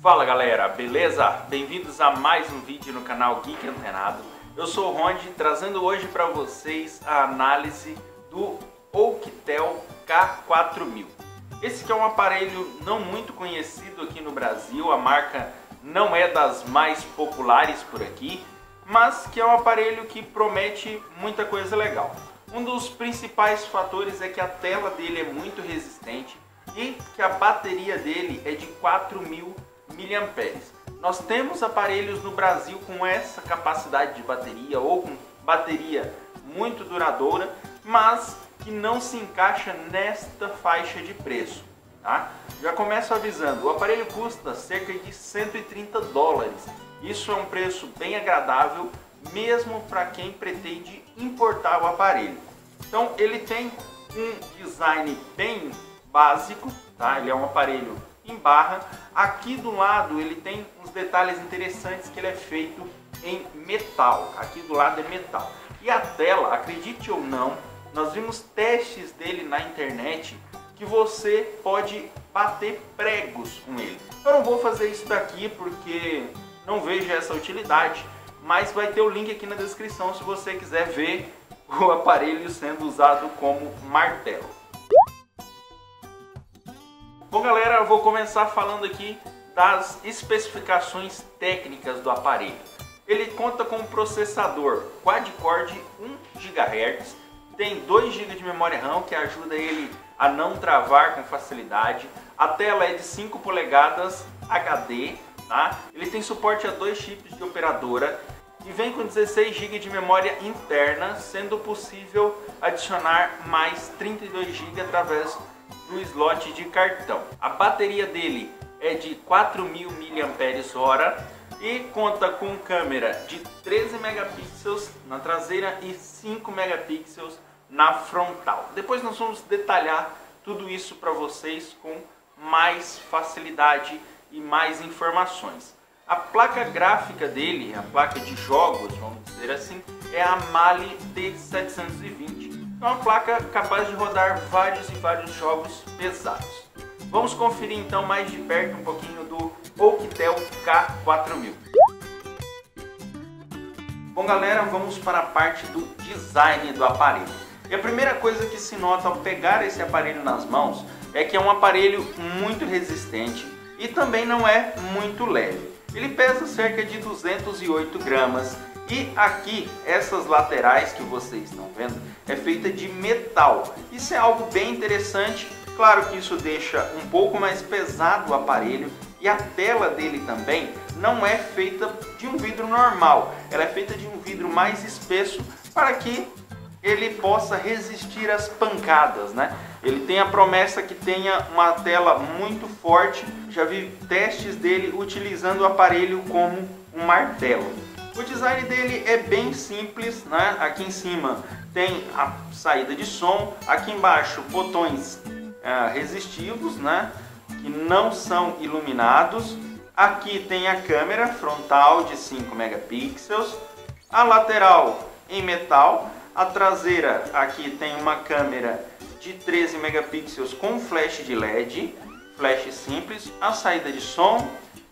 Fala galera, beleza? Bem-vindos a mais um vídeo no canal Geek Antenado. Eu sou o Ronde, trazendo hoje para vocês a análise do Oukitel K4000. Esse que é um aparelho não muito conhecido aqui no Brasil, a marca não é das mais populares por aqui, mas que é um aparelho que promete muita coisa legal. Um dos principais fatores é que a tela dele é muito resistente e que a bateria dele é de 4.000 mAh. Nós temos aparelhos no Brasil com essa capacidade de bateria ou com bateria muito duradoura, mas que não se encaixa nesta faixa de preço, tá? Já começo avisando, o aparelho custa cerca de 130 dólares. Isso é um preço bem agradável, mesmo para quem pretende importar o aparelho. Então ele tem um design bem básico, tá? Ele é um aparelho em barra. Aqui do lado ele tem uns detalhes interessantes, que ele é feito em metal. Aqui do lado é metal. E a tela, acredite ou não, nós vimos testes dele na internet que você pode bater pregos com ele. Eu não vou fazer isso daqui porque não vejo essa utilidade, mas vai ter o link aqui na descrição se você quiser ver o aparelho sendo usado como martelo. Bom galera, eu vou começar falando aqui das especificações técnicas do aparelho. Ele conta com um processador quad-core de 1 GHz, tem 2 GB de memória RAM, que ajuda ele a não travar com facilidade. A tela é de 5 polegadas HD, tá? Ele tem suporte a 2 chips de operadora e vem com 16 GB de memória interna, sendo possível adicionar mais 32 GB através do slot de cartão. A bateria dele é de 4.000 mAh e conta com câmera de 13 megapixels na traseira e 5 megapixels na frontal. Depois nós vamos detalhar tudo isso para vocês com mais facilidade e mais informações. A placa gráfica dele, a placa de jogos, vamos dizer assim, é a Mali T720. É uma placa capaz de rodar vários e vários jogos pesados. Vamos conferir então mais de perto um pouquinho do Oukitel K4000. Bom galera, vamos para a parte do design do aparelho. E a primeira coisa que se nota ao pegar esse aparelho nas mãos é que é um aparelho muito resistente e também não é muito leve. Ele pesa cerca de 208 gramas e aqui essas laterais que vocês estão vendo é feita de metal. Isso é algo bem interessante. Claro que isso deixa um pouco mais pesado o aparelho e a tela dele também não é feita de um vidro normal. Ela é feita de um vidro mais espesso para que ele possa resistir às pancadas, né? Ele tem a promessa que tenha uma tela muito forte. Já vi testes dele utilizando o aparelho como um martelo. O design dele é bem simples, né? Aqui em cima tem a saída de som, aqui embaixo botões resistivos, né? Que não são iluminados. Aqui tem a câmera frontal de 5 megapixels, a lateral em metal. A traseira aqui tem uma câmera de 13 megapixels com flash de LED, flash simples, a saída de som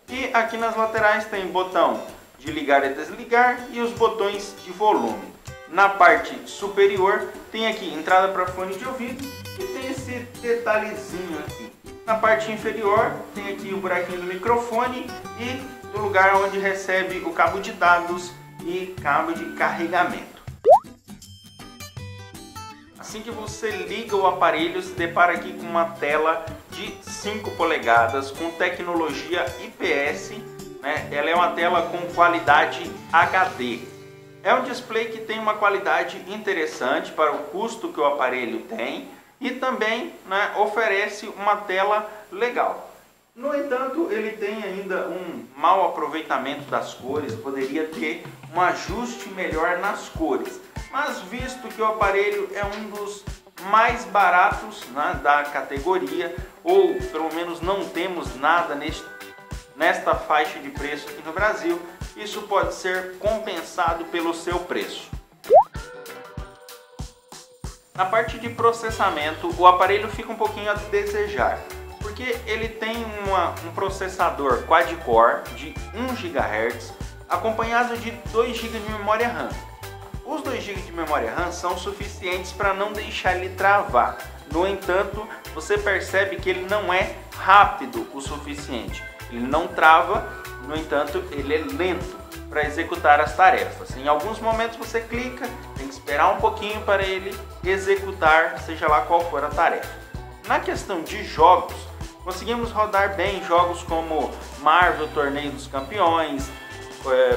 e aqui nas laterais tem botão de ligar e desligar e os botões de volume. Na parte superior tem aqui entrada para fone de ouvido e tem esse detalhezinho aqui. Na parte inferior tem aqui o buraquinho do microfone e do lugar onde recebe o cabo de dados e cabo de carregamento. Assim que você liga o aparelho, se depara aqui com uma tela de 5 polegadas com tecnologia IPS, né? Ela é uma tela com qualidade HD. É um display que tem uma qualidade interessante para o custo que o aparelho tem e também, né, oferece uma tela legal. No entanto, ele tem ainda um mau aproveitamento das cores, poderia ter um ajuste melhor nas cores. Mas visto que o aparelho é um dos mais baratos, né, da categoria, ou pelo menos não temos nada nesta faixa de preço aqui no Brasil, isso pode ser compensado pelo seu preço. Na parte de processamento, o aparelho fica um pouquinho a desejar, porque ele tem um processador quad-core de 1 GHz, acompanhado de 2 GB de memória RAM. Os 2 GB de memória RAM são suficientes para não deixar ele travar. No entanto, você percebe que ele não é rápido o suficiente. Ele não trava, no entanto, ele é lento para executar as tarefas. Em alguns momentos você clica, tem que esperar um pouquinho para ele executar, seja lá qual for a tarefa. Na questão de jogos, conseguimos rodar bem jogos como Marvel Torneio dos Campeões,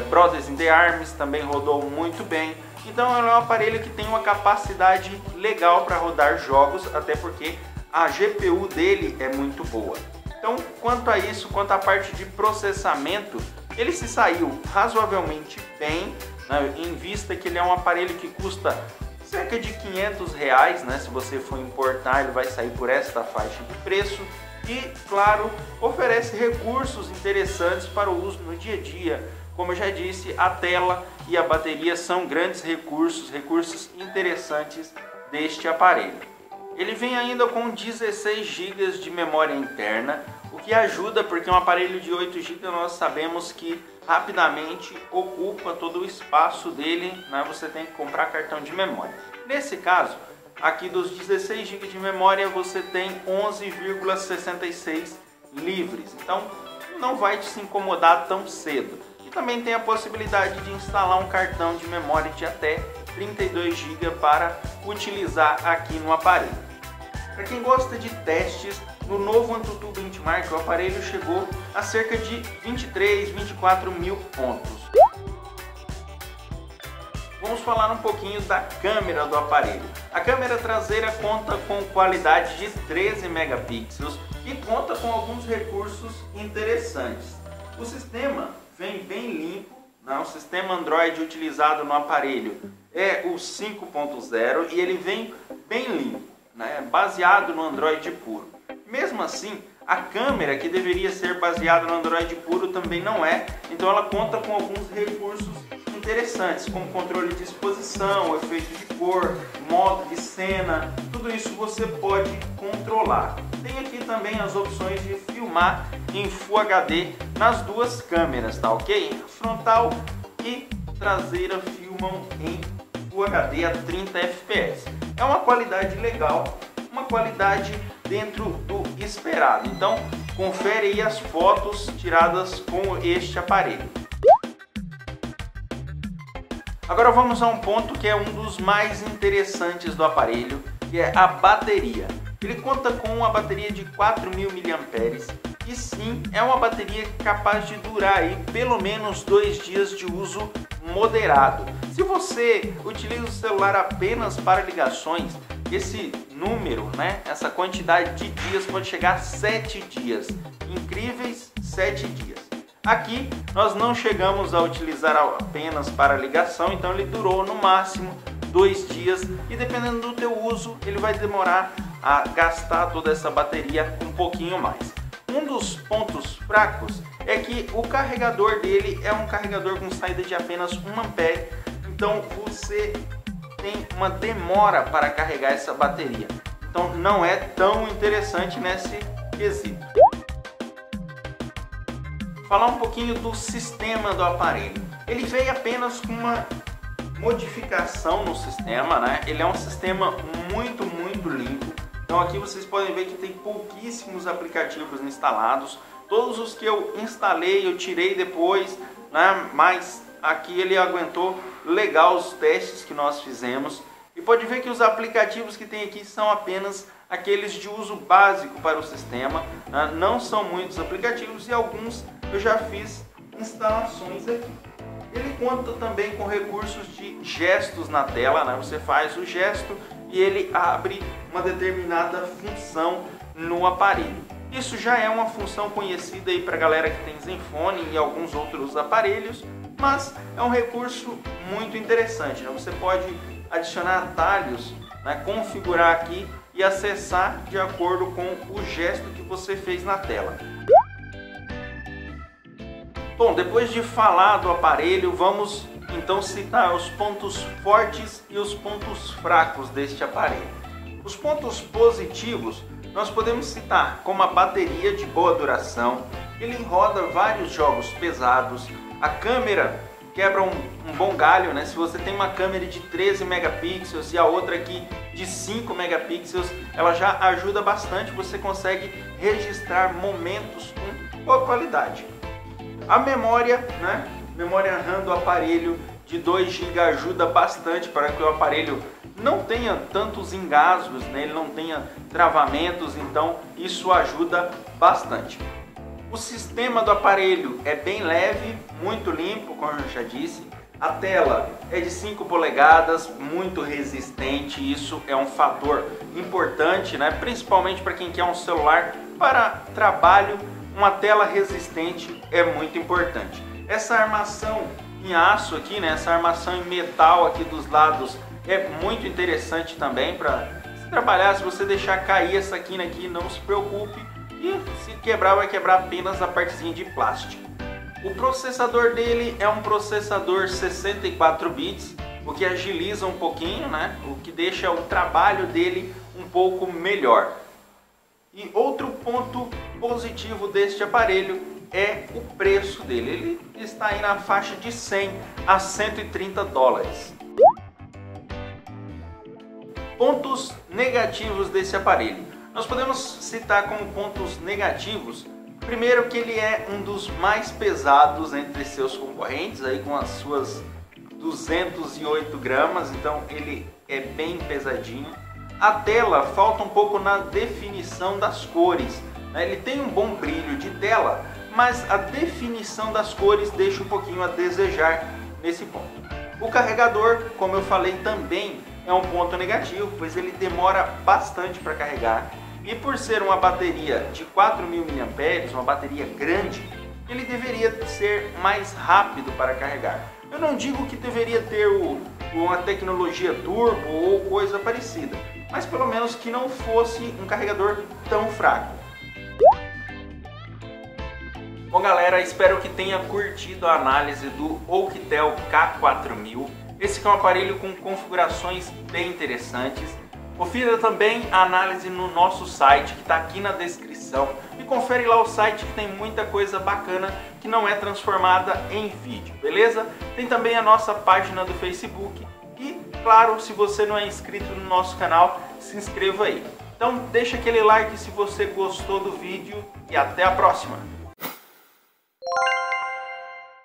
Brothers in the Arms também rodou muito bem. Então ele é um aparelho que tem uma capacidade legal para rodar jogos, até porque a GPU dele é muito boa. Então, quanto a isso, quanto à parte de processamento, ele se saiu razoavelmente bem, né, em vista que ele é um aparelho que custa cerca de R$500, né? Se você for importar, ele vai sair por esta faixa de preço. E, claro, oferece recursos interessantes para o uso no dia a dia. Como eu já disse, a tela e a bateria são grandes recursos interessantes deste aparelho. Ele vem ainda com 16 GB de memória interna, o que ajuda porque um aparelho de 8 GB nós sabemos que rapidamente ocupa todo o espaço dele, né? Você tem que comprar cartão de memória. Nesse caso, aqui dos 16 GB de memória você tem 11,66 livres, então não vai te se incomodar tão cedo. E também tem a possibilidade de instalar um cartão de memória de até 32 GB para utilizar aqui no aparelho. Para quem gosta de testes, no novo AnTuTu Benchmark o aparelho chegou a cerca de 24 mil pontos. Vamos falar um pouquinho da câmera do aparelho. A câmera traseira conta com qualidade de 13 megapixels e conta com alguns recursos interessantes. O sistema vem bem limpo, né? O sistema Android utilizado no aparelho é o 5.0 e ele vem bem limpo, né? Baseado no Android puro. Mesmo assim, a câmera, que deveria ser baseada no Android puro, também não é, então ela conta com alguns recursos interessantes, como controle de exposição, efeito de cor, modo de cena, tudo isso você pode controlar. Tem aqui também as opções de filmar em Full HD nas duas câmeras, tá ok? Frontal e traseira filmam em Full HD a 30 fps. É uma qualidade legal, uma qualidade dentro do esperado. Então, confere aí as fotos tiradas com este aparelho. Agora vamos a um ponto que é um dos mais interessantes do aparelho, que é a bateria. Ele conta com uma bateria de 4.000 mAh e sim, é uma bateria capaz de durar aí pelo menos 2 dias de uso moderado. Se você utiliza o celular apenas para ligações, esse número, né, essa quantidade de dias pode chegar a 7 dias. Incríveis 7 dias. Aqui nós não chegamos a utilizar apenas para ligação, então ele durou no máximo 2 dias e dependendo do teu uso ele vai demorar a gastar toda essa bateria um pouquinho mais. Um dos pontos fracos é que o carregador dele é um carregador com saída de apenas 1 ampere, então você tem uma demora para carregar essa bateria, então não é tão interessante nesse quesito. Falar um pouquinho do sistema do aparelho. Ele veio apenas com uma modificação no sistema, né? Ele é um sistema muito limpo. Então aqui vocês podem ver que tem pouquíssimos aplicativos instalados. Todos os que eu instalei eu tirei depois, né? Mas aqui ele aguentou legal os testes que nós fizemos. E pode ver que os aplicativos que tem aqui são apenas aqueles de uso básico para o sistema, né? Não são muitos aplicativos e alguns eu já fiz instalações aqui. Ele conta também com recursos de gestos na tela, né? Você faz o gesto e ele abre uma determinada função no aparelho. Isso já é uma função conhecida aí para a galera que tem Zenfone e alguns outros aparelhos, mas é um recurso muito interessante, né? Você pode adicionar atalhos, né? Configurar aqui e acessar de acordo com o gesto que você fez na tela. Bom, depois de falar do aparelho, vamos então citar os pontos fortes e os pontos fracos deste aparelho. Os pontos positivos nós podemos citar como a bateria de boa duração, ele roda vários jogos pesados, a câmera quebra um bom galho, né? Se você tem uma câmera de 13 megapixels e a outra aqui de 5 megapixels, ela já ajuda bastante, você consegue registrar momentos com boa qualidade. A memória, né? Memória RAM do aparelho de 2 GB ajuda bastante para que o aparelho não tenha tantos engasgos, né? Ele não tenha travamentos, então isso ajuda bastante. O sistema do aparelho é bem leve, muito limpo, como eu já disse. A tela é de 5 polegadas, muito resistente, isso é um fator importante, né? Principalmente para quem quer um celular para trabalho, uma tela resistente é muito importante. Essa armação em aço aqui, né? Essa armação em metal aqui dos lados é muito interessante também para se trabalhar. Se você deixar cair essa quina aqui, não se preocupe, e se quebrar, vai quebrar apenas a partezinha de plástico. O processador dele é um processador 64 bits, o que agiliza um pouquinho, né? O que deixa o trabalho dele um pouco melhor. E outro ponto positivo deste aparelho é o preço dele. Ele está aí na faixa de 100 a 130 dólares. Pontos negativos desse aparelho. Nós podemos citar como pontos negativos, primeiro que ele é um dos mais pesados entre seus concorrentes, aí com as suas 208 gramas, então ele é bem pesadinho. A tela falta um pouco na definição das cores, né? Ele tem um bom brilho de tela, mas a definição das cores deixa um pouquinho a desejar nesse ponto. O carregador, como eu falei, também é um ponto negativo, pois ele demora bastante para carregar. E por ser uma bateria de 4.000 mAh, uma bateria grande, ele deveria ser mais rápido para carregar. Eu não digo que deveria ter uma tecnologia turbo ou coisa parecida, mas pelo menos que não fosse um carregador tão fraco. Bom galera, espero que tenha curtido a análise do Oukitel K4000. Esse aqui é um aparelho com configurações bem interessantes. Confira também a análise no nosso site, que está aqui na descrição. E confere lá o site, que tem muita coisa bacana que não é transformada em vídeo, beleza? Tem também a nossa página do Facebook. E, claro, se você não é inscrito no nosso canal, se inscreva aí. Então deixa aquele like se você gostou do vídeo e até a próxima!